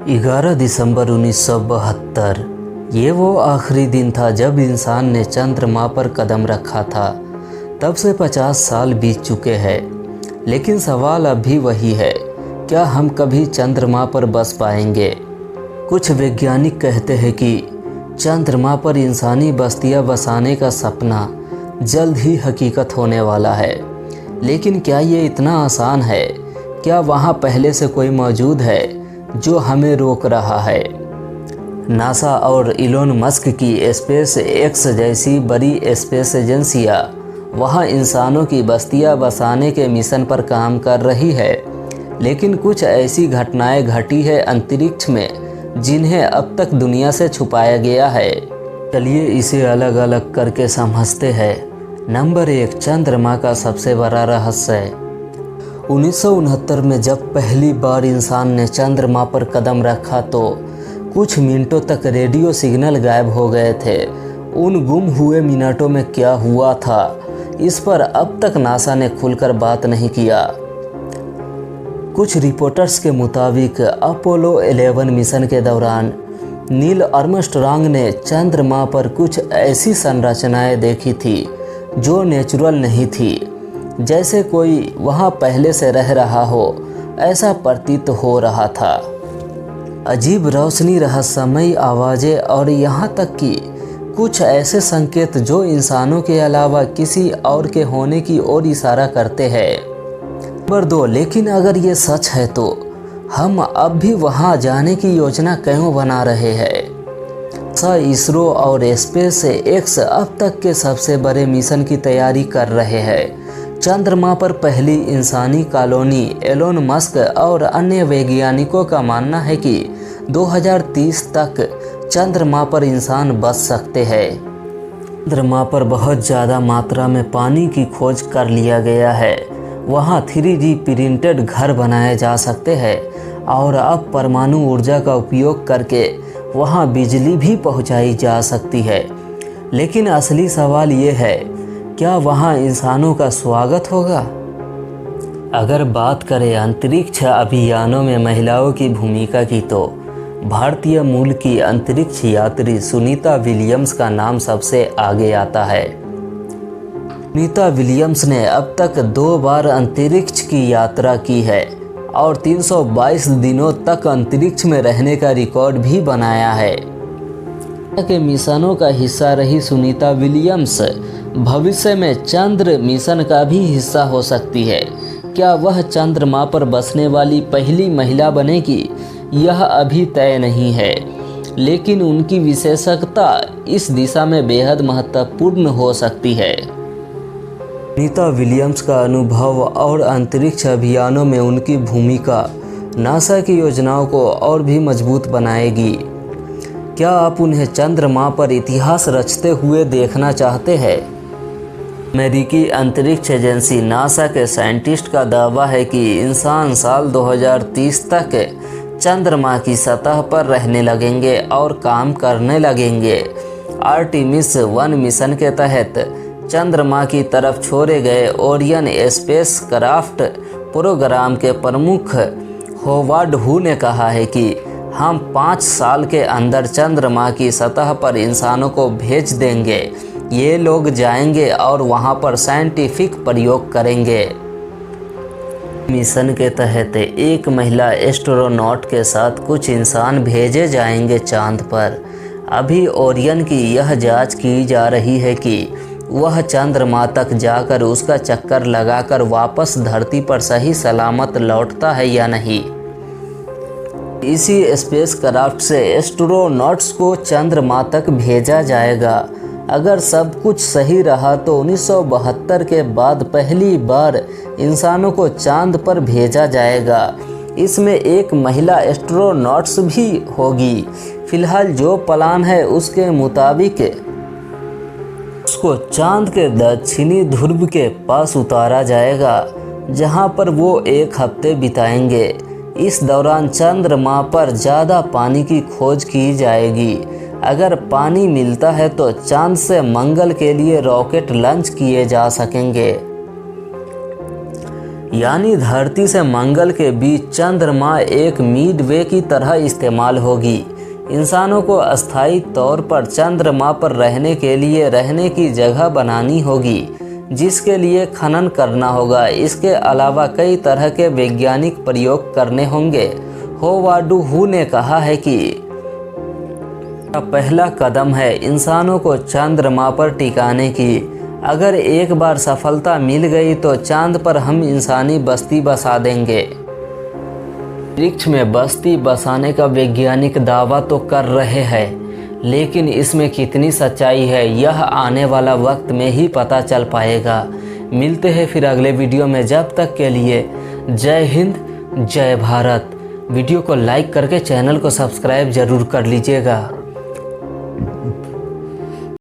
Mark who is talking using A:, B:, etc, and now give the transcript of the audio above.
A: 11 दिसंबर 1972 ये वो आखिरी दिन था जब इंसान ने चंद्रमा पर कदम रखा था। तब से 50 साल बीत चुके हैं, लेकिन सवाल अब भी वही है, क्या हम कभी चंद्रमा पर बस पाएंगे? कुछ वैज्ञानिक कहते हैं कि चंद्रमा पर इंसानी बस्तियां बसाने का सपना जल्द ही हकीकत होने वाला है। लेकिन क्या ये इतना आसान है? क्या वहाँ पहले से कोई मौजूद है जो हमें रोक रहा है? नासा और इलोन मस्क की स्पेस एक्स जैसी बड़ी स्पेस एजेंसियां वहां इंसानों की बस्तियां बसाने के मिशन पर काम कर रही है, लेकिन कुछ ऐसी घटनाएं घटी है अंतरिक्ष में जिन्हें अब तक दुनिया से छुपाया गया है। चलिए इसे अलग अलग करके समझते हैं। नंबर 1, चंद्रमा का सबसे बड़ा रहस्य। 1969 में जब पहली बार इंसान ने चंद्रमा पर कदम रखा तो कुछ मिनटों तक रेडियो सिग्नल गायब हो गए थे। उन गुम हुए मिनटों में क्या हुआ था, इस पर अब तक नासा ने खुलकर बात नहीं किया। कुछ रिपोर्टर्स के मुताबिक अपोलो 11 मिशन के दौरान नील आर्मस्ट्रांग ने चंद्रमा पर कुछ ऐसी संरचनाएं देखी थी जो नेचुरल नहीं थी, जैसे कोई वहां पहले से रह रहा हो, ऐसा प्रतीत हो रहा था। अजीब रोशनी, रहस्यमयी आवाज़ें और यहाँ तक कि कुछ ऐसे संकेत जो इंसानों के अलावा किसी और के होने की ओर इशारा करते हैं। नंबर 2, लेकिन अगर ये सच है तो हम अब भी वहाँ जाने की योजना क्यों बना रहे हैं? इसरो और स्पेस एक्स अब तक के सबसे बड़े मिशन की तैयारी कर रहे हैं। चंद्रमा पर पहली इंसानी कॉलोनी। एलोन मस्क और अन्य वैज्ञानिकों का मानना है कि 2030 तक चंद्रमा पर इंसान बस सकते हैं। चंद्रमा पर बहुत ज़्यादा मात्रा में पानी की खोज कर लिया गया है। वहाँ 3D प्रिंटेड घर बनाए जा सकते हैं और अब परमाणु ऊर्जा का उपयोग करके वहाँ बिजली भी पहुँचाई जा सकती है। लेकिन असली सवाल ये है, क्या वहाँ इंसानों का स्वागत होगा? अगर बात करें अंतरिक्ष अभियानों में महिलाओं की भूमिका की तो भारतीय मूल की अंतरिक्ष यात्री सुनीता विलियम्स का नाम सबसे आगे आता है। सुनीता विलियम्स ने अब तक 2 बार अंतरिक्ष की यात्रा की है और 322 दिनों तक अंतरिक्ष में रहने का रिकॉर्ड भी बनाया है। के मिशनों का हिस्सा रही सुनीता विलियम्स भविष्य में चंद्र मिशन का भी हिस्सा हो सकती है। क्या वह चंद्रमा पर बसने वाली पहली महिला बनेगी, यह अभी तय नहीं है, लेकिन उनकी विशेषज्ञता इस दिशा में बेहद महत्वपूर्ण हो सकती है। सुनीता विलियम्स का अनुभव और अंतरिक्ष अभियानों में उनकी भूमिका नासा की योजनाओं को और भी मजबूत बनाएगी। क्या आप उन्हें चंद्रमा पर इतिहास रचते हुए देखना चाहते हैं? अमेरिकी अंतरिक्ष एजेंसी नासा के साइंटिस्ट का दावा है कि इंसान साल 2030 तक चंद्रमा की सतह पर रहने लगेंगे और काम करने लगेंगे। आर्टेमिस 1 मिशन के तहत चंद्रमा की तरफ छोड़े गए ओरियन स्पेस क्राफ्ट प्रोग्राम के प्रमुख होवार्ड हू ने कहा है कि हम 5 साल के अंदर चंद्रमा की सतह पर इंसानों को भेज देंगे। ये लोग जाएंगे और वहां पर साइंटिफिक प्रयोग करेंगे। मिशन के तहत एक महिला एस्ट्रोनॉट के साथ कुछ इंसान भेजे जाएंगे चांद पर। अभी ओरियन की यह जांच की जा रही है कि वह चंद्रमा तक जाकर उसका चक्कर लगाकर वापस धरती पर सही सलामत लौटता है या नहीं। इसी स्पेस क्राफ्ट से एस्ट्रोनॉट्स को चंद्रमा तक भेजा जाएगा। अगर सब कुछ सही रहा तो 1972 के बाद पहली बार इंसानों को चांद पर भेजा जाएगा। इसमें एक महिला एस्ट्रोनॉट्स भी होगी। फिलहाल जो प्लान है उसके मुताबिक उसको चांद के दक्षिणी ध्रुव के पास उतारा जाएगा, जहां पर वो 1 हफ्ते बिताएंगे। इस दौरान चंद्रमा पर ज़्यादा पानी की खोज की जाएगी। अगर पानी मिलता है तो चांद से मंगल के लिए रॉकेट लॉन्च किए जा सकेंगे। यानी धरती से मंगल के बीच चंद्रमा एक मिडवे की तरह इस्तेमाल होगी। इंसानों को अस्थायी तौर पर चंद्रमा पर रहने के लिए रहने की जगह बनानी होगी, जिसके लिए खनन करना होगा। इसके अलावा कई तरह के वैज्ञानिक प्रयोग करने होंगे। होवार्ड हू ने कहा है कि पहला कदम है इंसानों को चंद्रमा पर टिकाने की। अगर एक बार सफलता मिल गई तो चांद पर हम इंसानी बस्ती बसा देंगे। अंतरिक्ष में बस्ती बसाने का वैज्ञानिक दावा तो कर रहे हैं, लेकिन इसमें कितनी सच्चाई है यह आने वाला वक्त में ही पता चल पाएगा। मिलते हैं फिर अगले वीडियो में, जब तक के लिए जय हिंद, जय भारत। वीडियो को लाइक करके चैनल को सब्सक्राइब जरूर कर लीजिएगा।